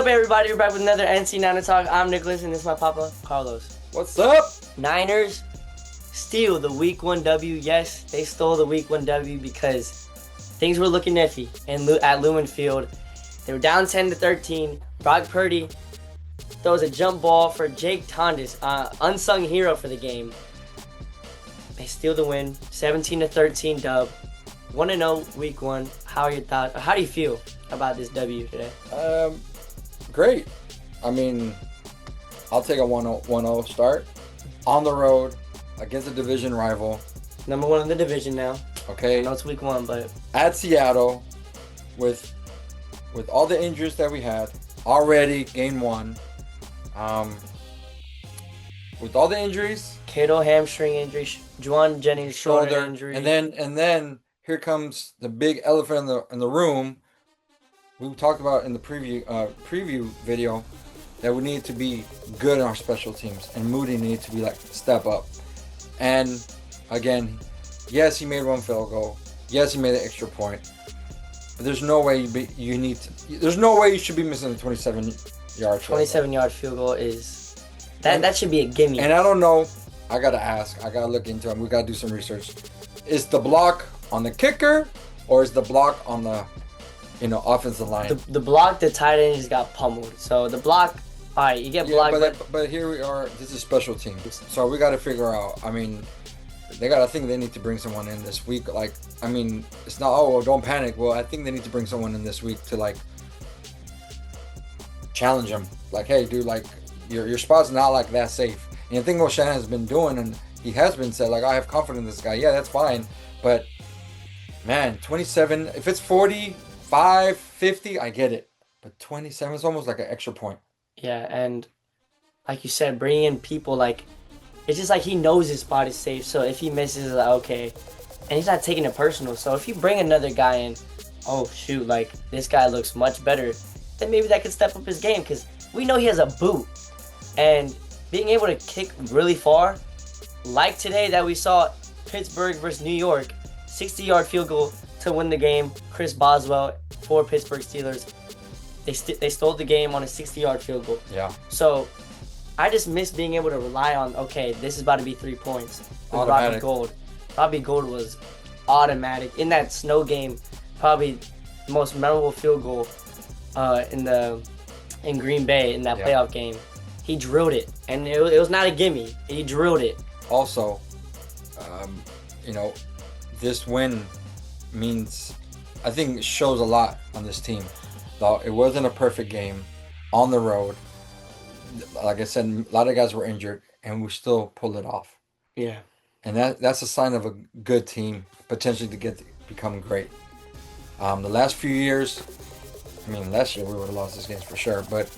up, everybody? We're back with another NCNinerTalk. I'm Nicholas, and this is my papa, Carlos. What's up? Niners steal the Week 1 W. Yes, they stole the Week 1 W because things were looking iffy at Lumen Field. They were down 10-13. Brock Purdy throws a jump ball for Jake Tondes, unsung hero for the game. They steal the win, 17-13 dub. 1-0 Week 1. How are your thoughts? How do you feel about this W today? Great. I mean, I'll take a 1-0 start on the road against a division rival. Number 1 in the division now. Okay. I know it's Week 1, but at Seattle, with all the injuries that we had already, game 1. With all the injuries, Kittle hamstring injury, Juwan Jennings shoulder injury, and then here comes the big elephant in the room. We talked about in the preview video that we need to be good in our special teams, and Moody needs to be step up. And again, yes, he made one field goal. Yes, he made an extra point. But there's no way there's no way you should be missing a 27-yard field. 27-yard field goal is that should be a gimme. And I don't know. I gotta ask. I gotta look into it. We gotta do some research. Is the block on the kicker, or is the block on the offensive line? The block, the tight end just got pummeled. So the block, all right, you get blocked. But here we are. This is special teams. So we got to figure out. I mean, I think they need to bring someone in this week. It's not, don't panic. Well, I think they need to bring someone in this week to challenge him. Hey, dude, your spot's not that safe. And the thing what Shannon has been doing, and he has been said, I have confidence in this guy. Yeah, that's fine. But man, 27, if it's 45, 50, I get it. But 27 is almost like an extra point. Yeah, and like you said, bringing in people, it's just he knows his spot is safe. So if he misses, okay. And he's not taking it personal. So if you bring another guy in, oh, shoot, this guy looks much better, then maybe that could step up his game. Because we know he has a boot. And being able to kick really far, like today that we saw Pittsburgh versus New York, 60-yard field goal to win the game. Chris Boswell for Pittsburgh Steelers. They stole the game on a 60-yard field goal. Yeah. So I just miss being able to rely on, okay, this is about to be 3 points. With Automatic. Robbie Gould. Robbie Gould was automatic. In that snow game, probably the most memorable field goal in Green Bay in that playoff game. He drilled it, and it was not a gimme. He drilled it. Also, this win means, I think it shows a lot on this team. Though it wasn't a perfect game on the road. Like I said, a lot of guys were injured, and we still pulled it off. Yeah. And that's a sign of a good team, potentially to become great. The last few years, last year we would have lost this game for sure, but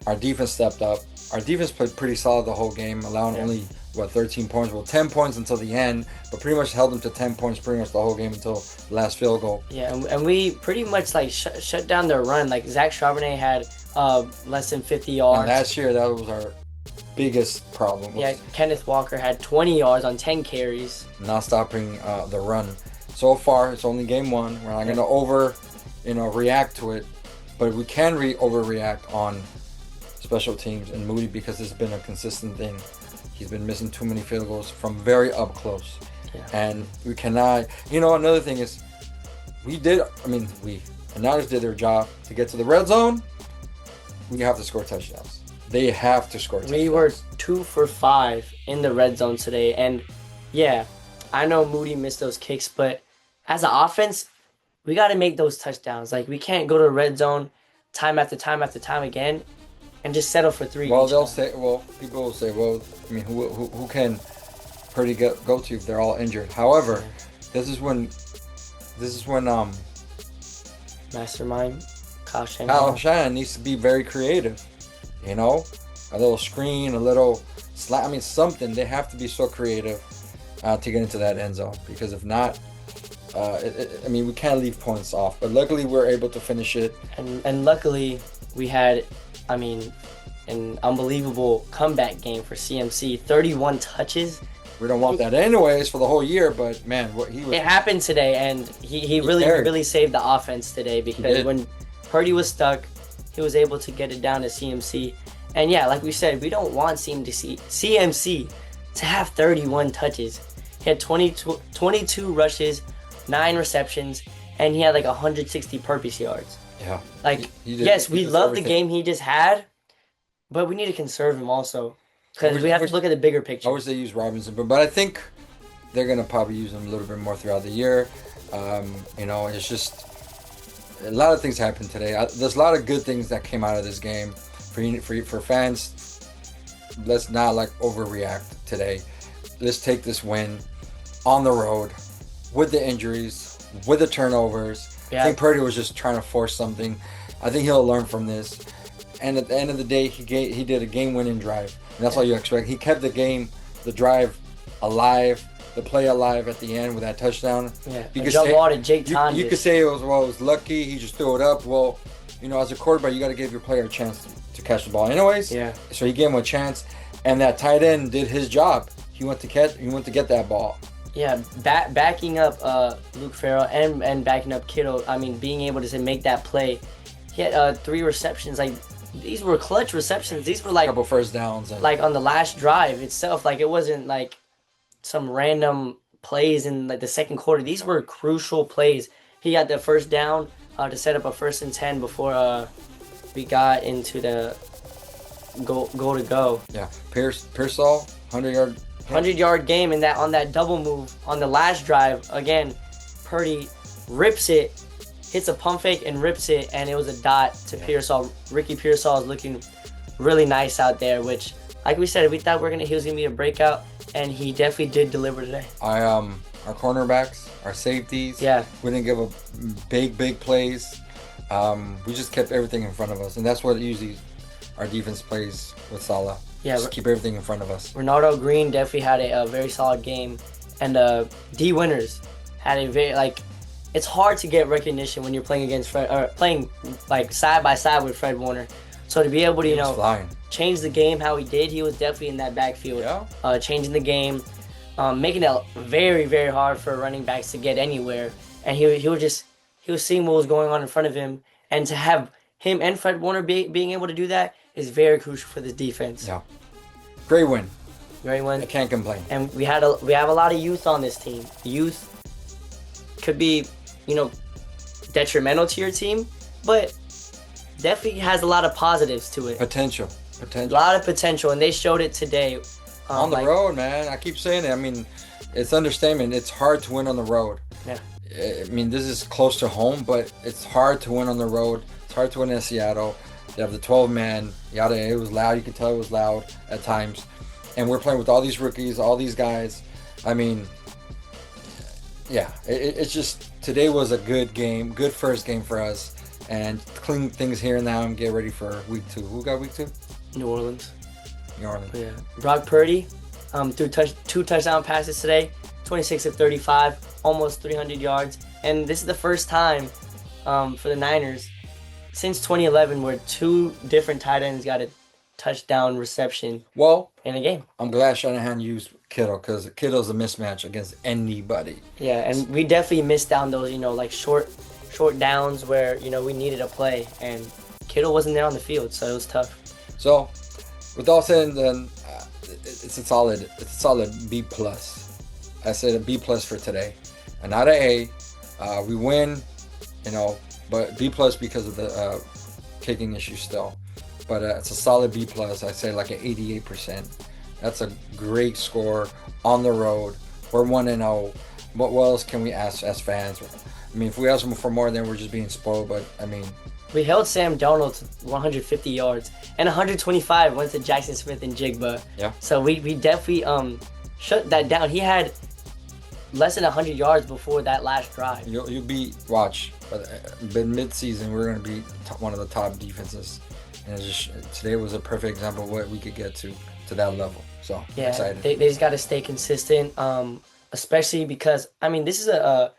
our defense stepped up. Our defense played pretty solid the whole game, allowing only 13 points. Well, 10 points until the end, but pretty much held them to 10 points pretty much the whole game until the last field goal. Yeah, and we pretty much shut down their run. Zach Charbonnet had less than 50 yards. And last year that was our biggest problem. Yeah, Kenneth Walker had 20 yards on 10 carries. Not stopping the run. So far, it's only game 1. We're not going to react to it, but we can overreact on special teams and Moody because it's been a consistent thing. He's been missing too many field goals from very up close. Yeah. And we cannot, another thing is the Niners did their job to get to the red zone. We have to score touchdowns. They have to score touchdowns. We were 2 for 5 in the red zone today. And yeah, I know Moody missed those kicks, but as an offense, we got to make those touchdowns. We can't go to the red zone time after time after time again and just settle for 3. Well, people will say, who can Purdy go to if they're all injured? However, this is when Mastermind Kyle Shanahan needs to be very creative. A little screen, a little slam, something. They have to be so creative to get into that end zone, because if not, we can't leave points off. But luckily, we're able to finish it. And luckily, we had, an unbelievable comeback game for CMC. 31 touches. We don't want that anyways for the whole year, but man, it happened today, and he really saved the offense today, because when Purdy was stuck, he was able to get it down to CMC. And yeah, like we said, we don't want CMC to have 31 touches. He had 22 rushes, 9 receptions, and he had like 160 purpose yards. Yeah. Like, He did- yes, he we does love everything. the game he just had, but we need to conserve him also. Because wish- we have wish- to look at the bigger I picture. wish they used Robinson, but I think they're gonna probably use him a little bit more throughout the year. It's just a lot of things happened today. There's a lot of good things that came out of this game for fans. Let's not like overreact today. Let's take this win on the road with the injuries, with the turnovers. Yeah. I think Purdy was just trying to force something. I think he'll learn from this. And at the end of the day, he did a game-winning drive, and that's all you expect. He kept the drive alive, the play alive at the end with that touchdown. Yeah, You a could jump say- ball to Jake You Tonjes. could say it was lucky. He just threw it up. Well, as a quarterback, you got to give your player a chance to catch the ball, anyways. Yeah. So he gave him a chance, and that tight end did his job. He went to get that ball. Yeah, backing up Luke Farrell and backing up Kittle. I mean, being able to make that play. He had 3 receptions. Like, these were clutch receptions. These were A like couple first downs. And on the last drive itself. Like, it wasn't like some random plays in like the second quarter. These were crucial plays. He got the first down to set up a 1st and 10 before we got into the go. yeah, Pearsall, 100-yard. 100-yard game in that on that double move on the last drive. Again, Purdy rips it, hits a pump fake and rips it, and it was a dot to Pearsall. Ricky Pearsall is looking really nice out there, which, like we said, we thought he was gonna be a breakout, and he definitely did deliver today. Our cornerbacks, our safeties. Yeah. We didn't give up big plays. We just kept everything in front of us, and that's what usually our defense plays with Salah. Yeah, Just keep everything in front of us. Ronaldo Green definitely had a very solid game, and D Winners had a very it's hard to get recognition when you're playing against Fred, or playing like side by side with Fred Warner. So to be able to He was flying. change the game how he did, he was definitely in that backfield, changing the game, making it very, very hard for running backs to get anywhere. And he was seeing what was going on in front of him, and to have him and Fred Warner being able to do that is very crucial for this defense. Yeah. Great win. Great win. I can't complain. And we have a lot of youth on this team. Youth could be, detrimental to your team, but definitely has a lot of positives to it. Potential. A lot of potential, and they showed it today. On the road, man. I keep saying it. I mean, it's understatement. It's hard to win on the road. Yeah. I mean, this is close to home, but it's hard to win on the road. It's hard to win in Seattle. They have the 12-man. It was loud. You can tell it was loud at times. And we're playing with all these rookies, all these guys. I mean, yeah, it's just, today was a good game, good first game for us. And clean things here now and get ready for week 2. Who got week 2? New Orleans. New Orleans. Yeah. Brock Purdy threw 2 touchdown passes today, 26 of 35, almost 300 yards. And this is the first time for the Niners since 2011 where 2 different tight ends got a touchdown reception in a game. I'm glad Shanahan used Kittle, because Kittle's a mismatch against anybody. Yeah, and we definitely missed down those, short downs where, we needed a play, and Kittle wasn't there on the field, so it was tough. So, with all said and done, it's a solid B+. I said a B+ for today, and not an A. We win, but B+ because of the kicking issue still. But it's a solid B+. I say like an 88%. That's a great score on the road. We're 1-0. What else can we ask as fans? I mean, if we ask them for more, then we're just being spoiled. But I mean, we held Sam Darnold to 150 yards, and 125 went to Jackson Smith and Jigba. Yeah. So we definitely shut that down. He had less than 100 yards before that last drive. You'll be watch, but mid-season we're going to be one of the top defenses, and today was a perfect example of what we could get to that level. So yeah, I'm excited. They just got to stay consistent, especially because this is a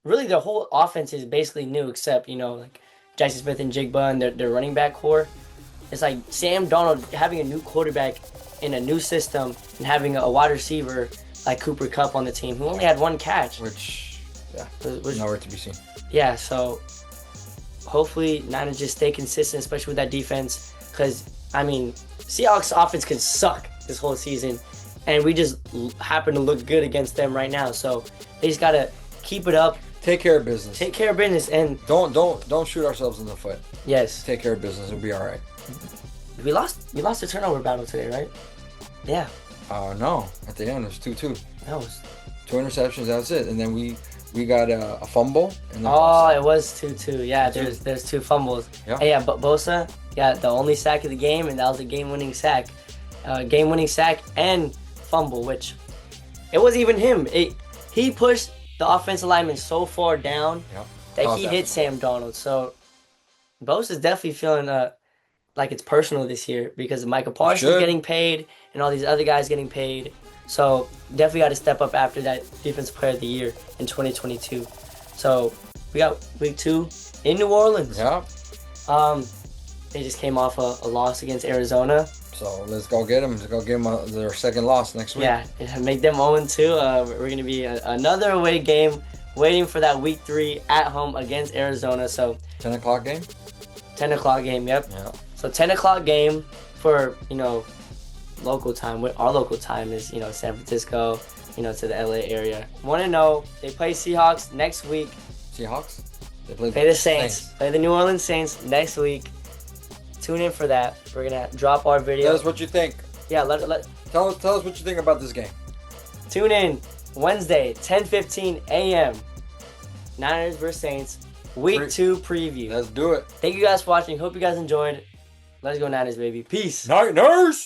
really the whole offense is basically new except like Jackson Smith and Jigba and their running back core. It's like Sam Darnold having a new quarterback in a new system and having a wide receiver like Cooper Kupp on the team who only had 1 catch. Which Was nowhere to be seen. Yeah, so hopefully Niners just stay consistent, especially with that defense. Because, I mean, Seahawks offense can suck this whole season. And we just happen to look good against them right now. So they just got to keep it up. Take care of business. Take care of business. And don't shoot ourselves in the foot. yes. Take care of business. It'll be all right. We lost the turnover battle today, right? Yeah. No. At the end, it was 2-2. That was... 2 interceptions, that's it. And then we got a fumble. And then it was 2-2. Yeah, there's 2 fumbles. Yeah. Hey, yeah, but Bosa got the only sack of the game, and that was a game-winning sack. Game-winning sack and fumble, which it wasn't even him. He pushed the offensive lineman so far down that he hit Sam Darnold. So Bosa's definitely feeling like it's personal this year because Micah Parsons getting paid and all these other guys getting paid. So definitely got to step up after that Defensive Player of the Year in 2022. So we got week 2 in New Orleans. Yeah. They just came off a loss against Arizona. So let's go get them. Let's go give them their second loss next week. Yeah, make them 0-2. We're going to be another away game waiting for that week 3 at home against Arizona. So 10 o'clock game? 10 o'clock game, yep. Yeah. So 10 o'clock game for, local time. Our local time is, San Francisco, to the LA area. Want to know, they play Seahawks next week. Seahawks? They play the Saints. Play the New Orleans Saints next week. Tune in for that. We're going to drop our video. Tell us what you think. Yeah, Tell us what you think about this game. Tune in Wednesday, 10:15 a.m. Niners vs. Saints, week 2 preview. Let's do it. Thank you guys for watching. Hope you guys enjoyed. Let's go Niners, baby. Peace. Niners!